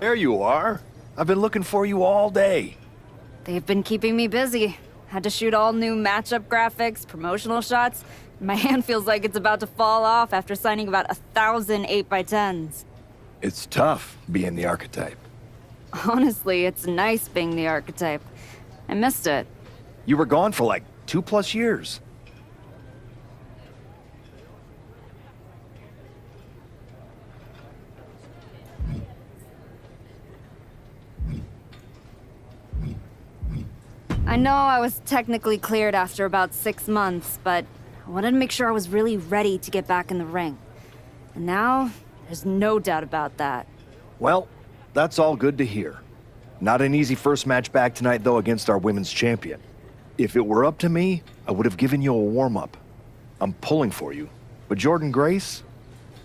There you are. I've been looking for you all day. They've been keeping me busy. Had to shoot all new matchup graphics, promotional shots. My hand feels like it's about to fall off after signing about 1,000 8x10s. It's tough being the archetype. Honestly, it's nice being the archetype. I missed it. You were gone for like 2+ years. I know I was technically cleared after about 6 months, but I wanted to make sure I was really ready to get back in the ring. And now, there's no doubt about that. Well, that's all good to hear. Not an easy first match back tonight, though, against our women's champion. If it were up to me, I would have given you a warm-up. I'm pulling for you. But Jordan Grace,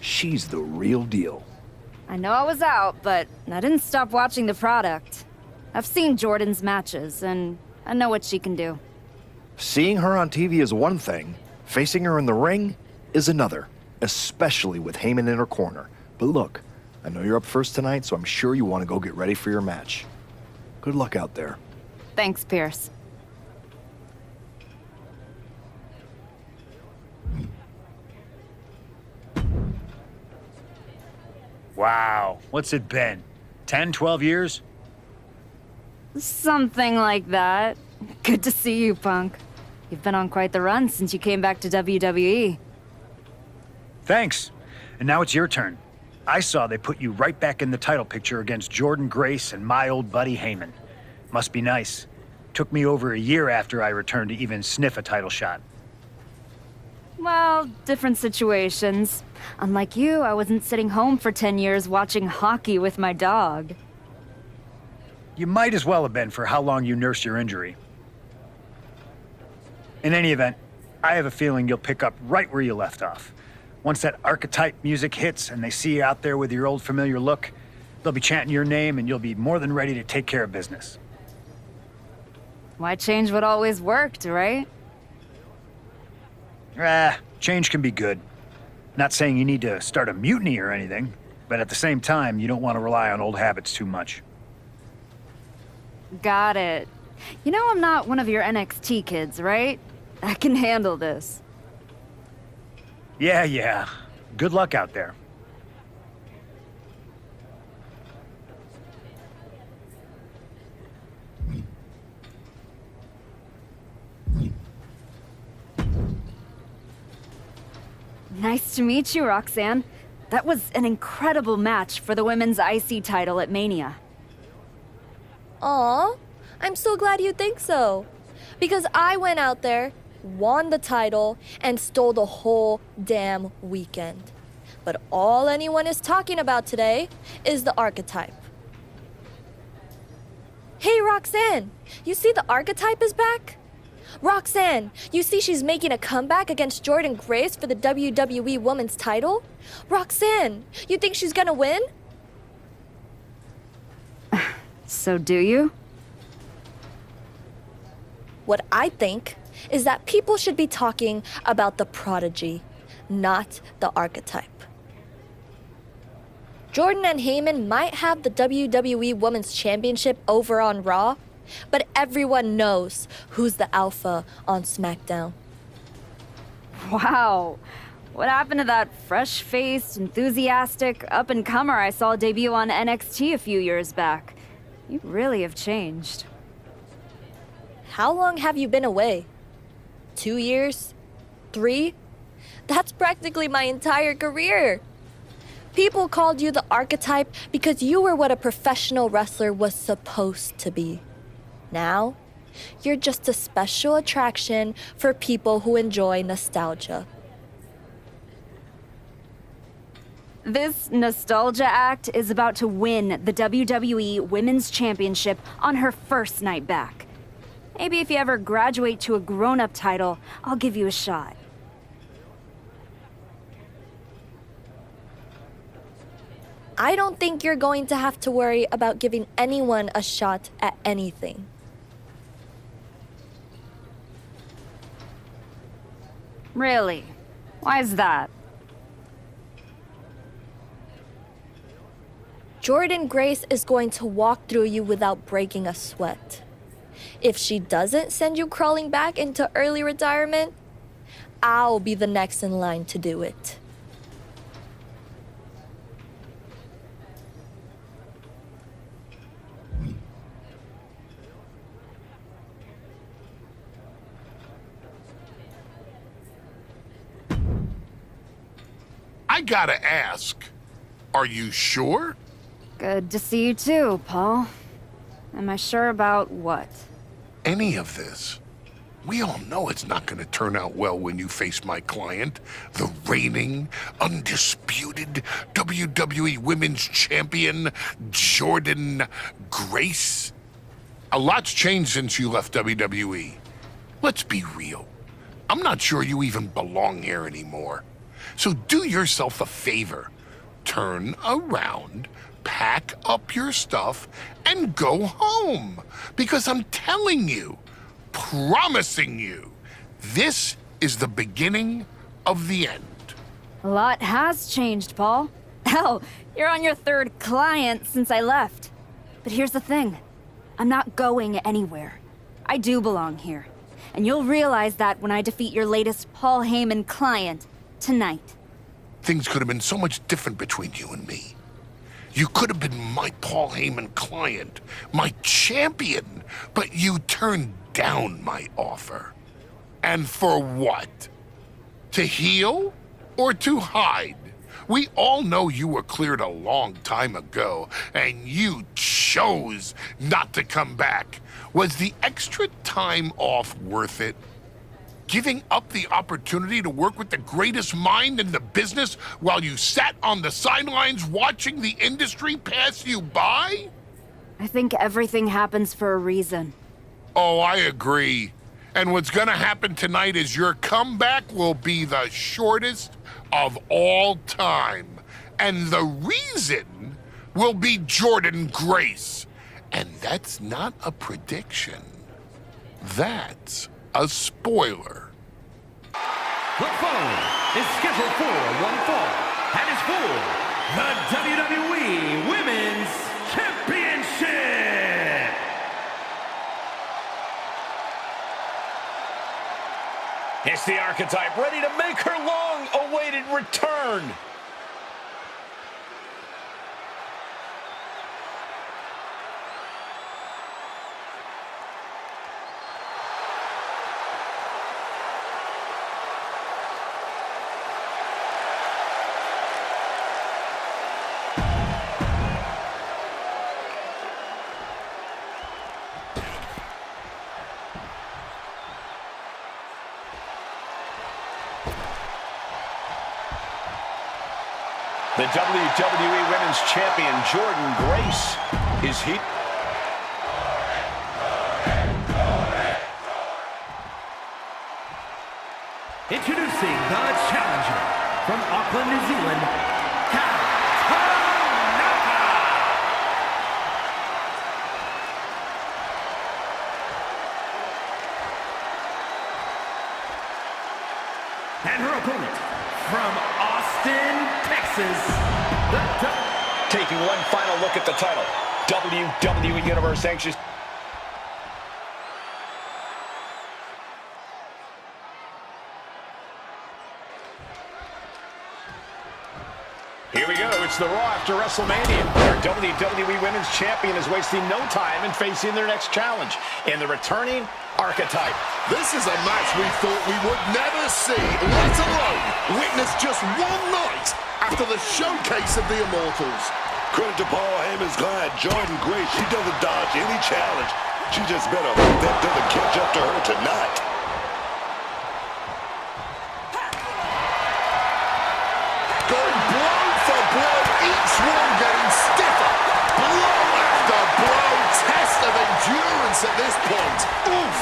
she's the real deal. I know I was out, but I didn't stop watching the product. I've seen Jordan's matches, and I know what she can do. Seeing her on TV is one thing. Facing her in the ring is another, especially with Heyman in her corner. But look, I know you're up first tonight, so I'm sure you want to go get ready for your match. Good luck out there. Thanks, Pierce. Wow, what's it been? 10, 12 years? Something like that. Good to see you, Punk. You've been on quite the run since you came back to WWE. Thanks. And now it's your turn. I saw they put you right back in the title picture against Jordan Grace and my old buddy Heyman. Must be nice. Took me over a year after I returned to even sniff a title shot. Well, different situations. Unlike you, I wasn't sitting home for 10 years watching hockey with my dog. You might as well have been for how long you nursed your injury. In any event, I have a feeling you'll pick up right where you left off. Once that archetype music hits and they see you out there with your old familiar look, they'll be chanting your name and you'll be more than ready to take care of business. Why change what always worked, right? Change can be good. Not saying you need to start a mutiny or anything, but at the same time, you don't want to rely on old habits too much. Got it. You know I'm not one of your NXT kids, right? I can handle this. Yeah. Good luck out there. Nice to meet you, Roxanne. That was an incredible match for the women's IC title at Mania. Aw, I'm so glad you think so. Because I went out there, won the title, and stole the whole damn weekend. But all anyone is talking about today is the archetype. Hey, Roxanne, you see the archetype is back? Roxanne, you see she's making a comeback against Jordan Grace for the WWE Women's title? Roxanne, you think she's gonna win? So do you? What I think is that people should be talking about the prodigy, not the archetype. Jordan and Heyman might have the WWE Women's Championship over on Raw, but everyone knows who's the alpha on SmackDown. Wow. What happened to that fresh-faced, enthusiastic up-and-comer I saw debut on NXT a few years back? You really have changed. How long have you been away? 2 years? 3? That's practically my entire career. People called you the archetype because you were what a professional wrestler was supposed to be. Now, you're just a special attraction for people who enjoy nostalgia. This nostalgia act is about to win the WWE Women's Championship on her first night back. Maybe if you ever graduate to a grown-up title, I'll give you a shot. I don't think you're going to have to worry about giving anyone a shot at anything. Really? Why is that? Jordan Grace is going to walk through you without breaking a sweat. If she doesn't send you crawling back into early retirement, I'll be the next in line to do it. I gotta ask, are you sure? Good to see you too, Paul. Am I sure about what? Any of this? We all know it's not gonna turn out well when you face my client, the reigning, undisputed WWE Women's Champion, Jordan Grace. A lot's changed since you left WWE. Let's be real. I'm not sure you even belong here anymore. So do yourself a favor. Turn around, pack up your stuff, and go home. Because I'm telling you, promising you, this is the beginning of the end. A lot has changed, Paul. Hell, you're on your third client since I left. But here's the thing. I'm not going anywhere. I do belong here. And you'll realize that when I defeat your latest Paul Heyman client tonight. Things could have been so much different between you and me. You could have been my Paul Heyman client, my champion, but you turned down my offer. And for what? To heal or to hide? We all know you were cleared a long time ago, and you chose not to come back. Was the extra time off worth it? Giving up the opportunity to work with the greatest mind in the business while you sat on the sidelines watching the industry pass you by? I think everything happens for a reason. Oh, I agree. And what's gonna happen tonight is your comeback will be the shortest of all time. And the reason will be Jordan Grace. And that's not a prediction. That's a spoiler. The following is scheduled for one fall and is for the WWE Women's Championship. It's the Archetype ready to make her long-awaited return. The WWE Women's Champion, Jordan Grace, is he? Introducing the challenger from Auckland, New Zealand, Tanaka. And her opponent from Austin, Texas, taking one final look at the title. WWE Universe anxious. Here we go. It's the Raw after WrestleMania. Our WWE Women's Champion is wasting no time in facing their next challenge in the returning Archetype. This is a match we thought we would never see, let alone witness just one night after the showcase of the Immortals. Credit to Paul Heyman's client, Jordan Grace. She doesn't dodge any challenge. She just better hope that doesn't catch up to her tonight. Going blow for blow, each one getting stiffer. Blow after blow, test of endurance at this point. Oof!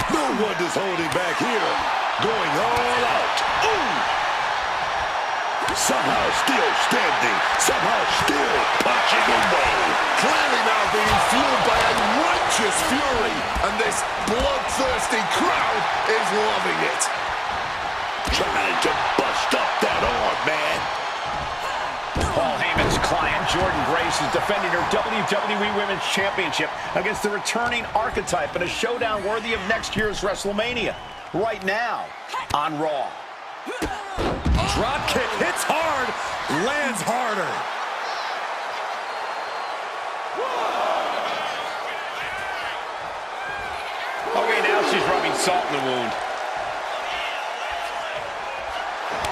No wonder's holding back here. Going all out. Ooh! Somehow still standing. Somehow still punching away. Clearly now being fueled by a righteous fury. And this bloodthirsty crowd is loving it. Trying to bust up that arm, man. Paul Heyman's Jordan Grace is defending her WWE Women's Championship against the returning Archetype in a showdown worthy of next year's WrestleMania. Right now on Raw. Drop kick hits hard, lands harder. Okay, now she's rubbing salt in the wound.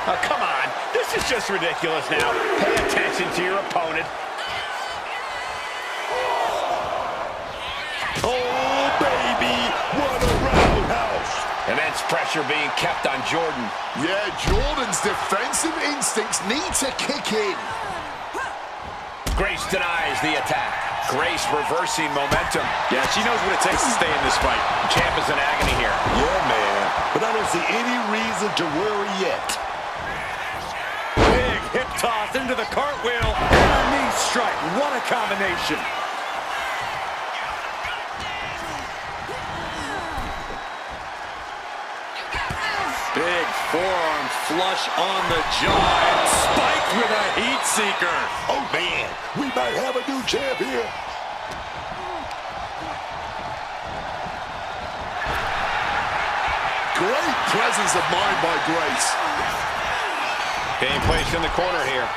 Oh, come on. This is just ridiculous now. Pay attention to your opponent. Oh, baby, what a roundhouse. Immense pressure being kept on Jordan. Yeah, Jordan's defensive instincts need to kick in. Grace denies the attack. Grace reversing momentum. Yeah, she knows what it takes to stay in this fight. Champ is in agony here. Yeah, man, but I don't see any reason to worry yet. Big hip toss into the cartwheel and a knee strike. What a combination. Big forearm flush on the jaw and spike with a heat seeker. Oh, man, we might have a new champ here. Great presence of mind by Grace. Being placed in the corner here.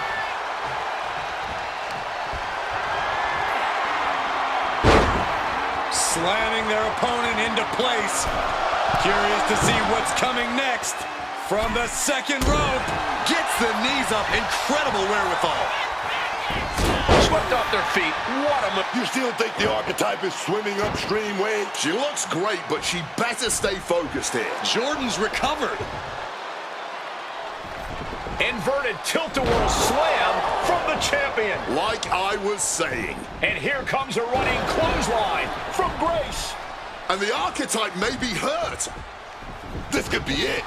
Slamming their opponent into place. Curious to see what's coming next. From the second rope, gets the knees up. Incredible wherewithal. Swept off their feet. What a move. You still think the Archetype is swimming upstream, Wade? She looks great, but she better stay focused here. Jordan's recovered. Inverted tilt-a-whirl slam from the champion. Like I was saying. And here comes a running clothesline from Grace. And the Archetype may be hurt. This could be it.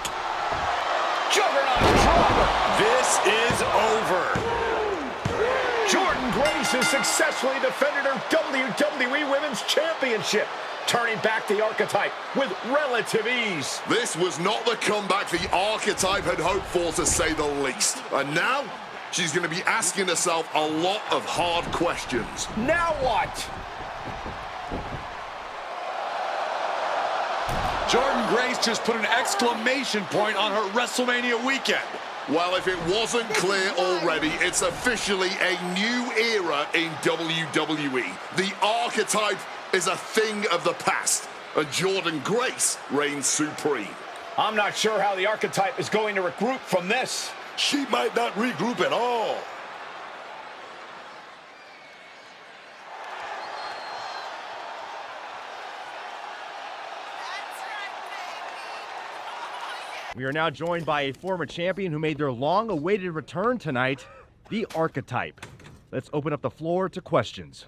Juggernaut dropper. This is over. Jordan Grace has successfully defended her WWE Women's Championship, turning back the Archetype with relative ease. This was not the comeback the Archetype had hoped for, to say the least. And now, she's going to be asking herself a lot of hard questions. Now what? Jordan Grace just put an exclamation point on her WrestleMania weekend. Well, if it wasn't clear already, it's officially a new era in WWE. The Archetype is a thing of the past, and Jordan Grace reigns supreme. I'm not sure how the Archetype is going to regroup from this. She might not regroup at all. We are now joined by a former champion who made their long-awaited return tonight, the Archetype. Let's open up the floor to questions.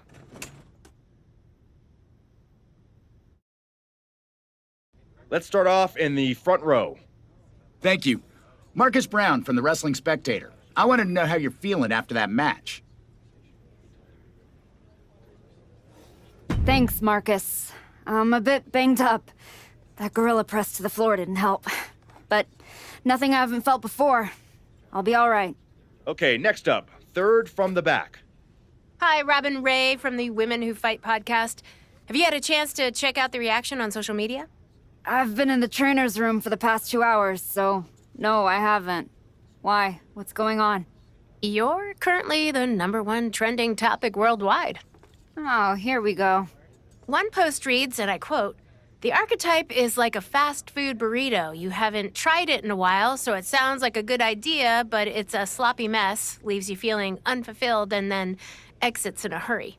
Let's start off in the front row. Thank you. Marcus Brown from the Wrestling Spectator. I wanted to know how you're feeling after that match. Thanks, Marcus. I'm a bit banged up. That gorilla press to the floor didn't help. But nothing I haven't felt before. I'll be all right. Okay, next up, third from the back. Hi, Robin Ray from the Women Who Fight podcast. Have you had a chance to check out the reaction on social media? I've been in the trainer's room for the past 2 hours, so no, I haven't. Why? What's going on? You're currently the #1 trending topic worldwide. Oh, here we go. One post reads, and I quote, "The Archetype is like a fast food burrito. You haven't tried it in a while, so it sounds like a good idea, but it's a sloppy mess, leaves you feeling unfulfilled, and then exits in a hurry."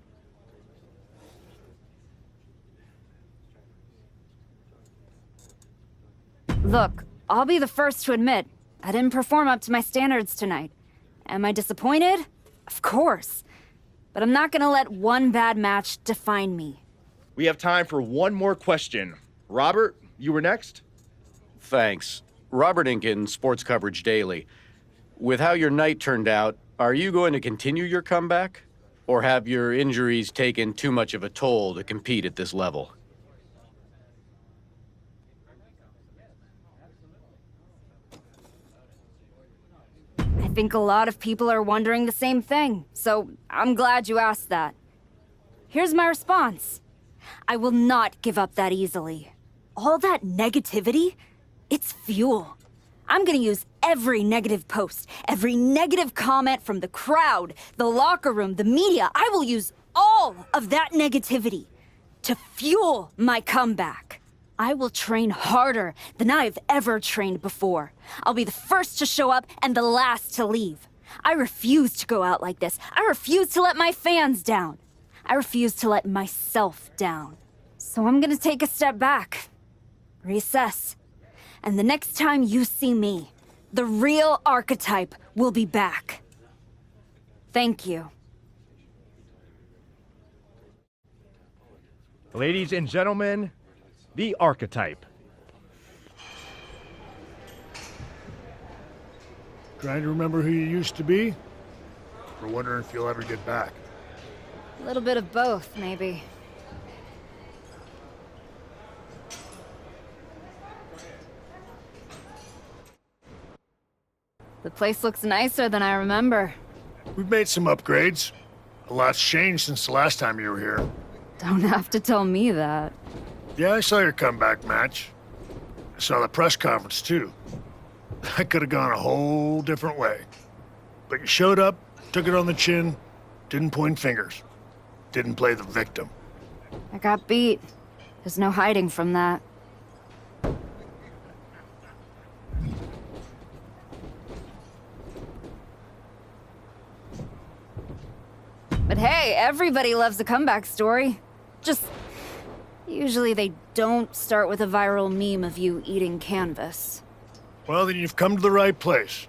Look, I'll be the first to admit, I didn't perform up to my standards tonight. Am I disappointed? Of course. But I'm not gonna let one bad match define me. We have time for one more question. Robert, you were next? Thanks. Robert Inkin, Sports Coverage Daily. With how your night turned out, are you going to continue your comeback? Or have your injuries taken too much of a toll to compete at this level? I think a lot of people are wondering the same thing, so I'm glad you asked that. Here's my response. I will not give up that easily. All that negativity, it's fuel. I'm gonna use every negative post, every negative comment from the crowd, the locker room, the media. I will use all of that negativity to fuel my comeback. I will train harder than I've ever trained before. I'll be the first to show up and the last to leave. I refuse to go out like this. I refuse to let my fans down. I refuse to let myself down. So I'm gonna take a step back, reassess. And the next time you see me, the real archetype will be back. Thank you. Ladies and gentlemen, the archetype. Trying to remember who you used to be? Or wondering if you'll ever get back? A little bit of both, maybe. The place looks nicer than I remember. We've made some upgrades. A lot's changed since the last time you were here. Don't have to tell me that. Yeah, I saw your comeback match. I saw the press conference, too. That could have gone a whole different way. But you showed up, took it on the chin, didn't point fingers, didn't play the victim. I got beat. There's no hiding from that. But hey, everybody loves a comeback story. Just, usually they don't start with a viral meme of you eating canvas. Well, then you've come to the right place.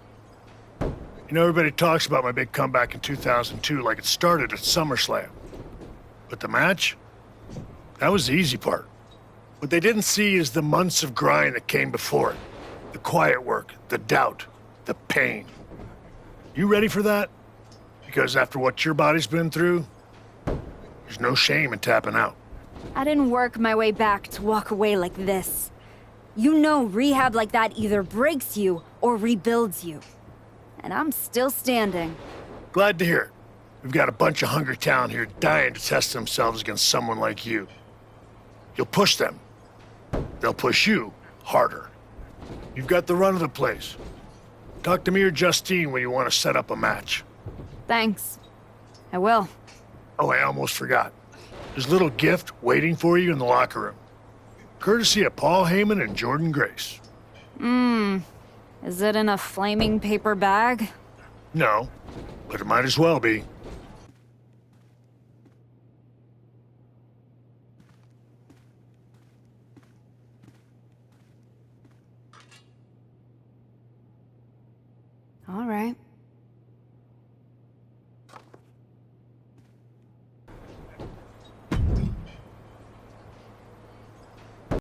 You know, everybody talks about my big comeback in 2002 like it started at SummerSlam. But the match? That was the easy part. What they didn't see is the months of grind that came before it. The quiet work, the doubt, the pain. You ready for that? Because after what your body's been through, there's no shame in tapping out. I didn't work my way back to walk away like this. You know rehab like that either breaks you or rebuilds you. And I'm still standing. Glad to hear it. We've got a bunch of hungry talent here dying to test themselves against someone like you. You'll push them. They'll push you harder. You've got the run of the place. Talk to me or Justine when you want to set up a match. Thanks. I will. Oh, I almost forgot. There's a little gift waiting for you in the locker room. Courtesy of Paul Heyman and Jordan Grace. Is it in a flaming paper bag? No, but it might as well be. All right.